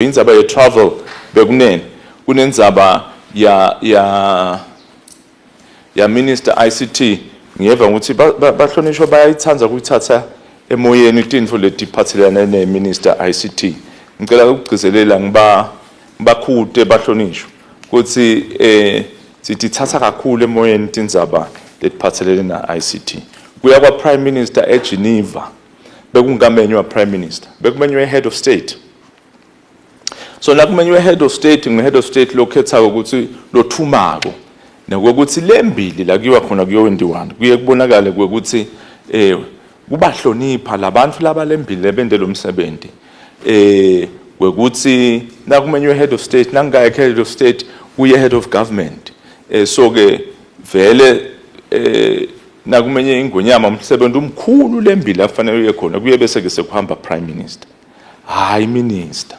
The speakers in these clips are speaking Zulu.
indzaba ye travel bekunene kunendzaba ya Minister ICT ngiyeva ukuthi bahlonishwa bayayithanza ukuthatha emoyeni intfo letiphathelene ne Minister ICT ngicela ukugcizelela ngibakhude bahlonishwa ukuthi sitithatha kakhulu emoyeni indzaba letiphathelene na ICT kuya kwa Prime Minister eGeneva bekungamenywa Prime Minister bekumenywe head of state. So nakumenywe head of state ngehead of state lokhetha ukuthi lothumako nokuthi lembili la kuyiwa khona kuyowendiwana kuye kubonakala ukuthi kubahlonipha labantu labalembili lebende lomsebenzi ukuthi nakumenywe head of state nangaye head of state kuye head of government so ke vele nakumenye ingonyama umsebenzi umkhulu lembili afanele uye khona kuye bese ke sekuhamba prime minister hayi minister.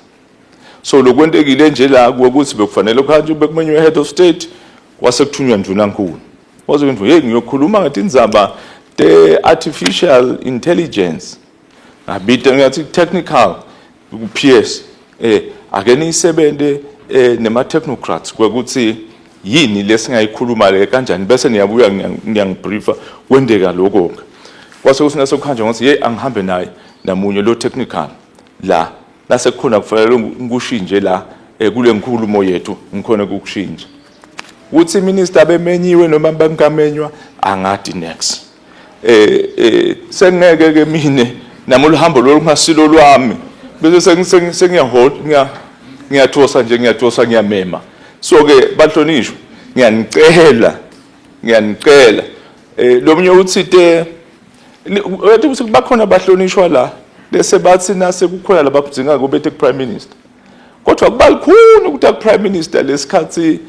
So lokwentekile nje la ukuthi bekufanele khanje bekumenywe head of state kwasekuthunywa ndunankulu waze kwendvu hey ngiyokhuluma ngathi indzaba the artificial intelligence ngabita ngathi technical PS akeni isebente nema technocrats ukuthi yini lesingayikhuluma le kanjani bese niyabuya ngiyangibriefa kwendeka lokho kwase kusinaso khanje ngathi hey angihambe naye namunye lo technical la nase kukhona kufanele ngikushinje la kule ngikhulumo yethu ngikhona ukukushinja uthi minister bemenyiwe noma bangamenywa angadi next sengeke ke mine nami uhambo lo ngasilo lwami bese sengiyahold ngiyathosa nje ngiyathosa ngiyamema so ke bahlonishwa ngiyanicela lomnye uthi ukuthi bakhona bahlonishwa la bese bathi nase kukhona labakudzinga kubethe ku prime minister kodwa kubalikhulu ukuthi ku prime minister lesikhathi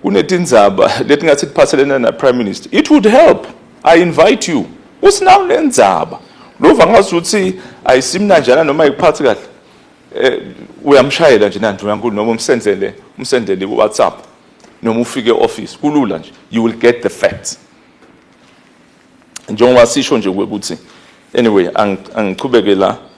kunetindzaba letingathi tiphathelene na prime minister it would help I invite you usinawo lendzaba lova ngazuthi ayisimnanjana noma ikuphathe kahle uyamshayela nje nantu yankulu noma umsendele WhatsApp noma ufike office kulula nje you will get the facts njengoba sisho nje ukuthi anyway angichubeke la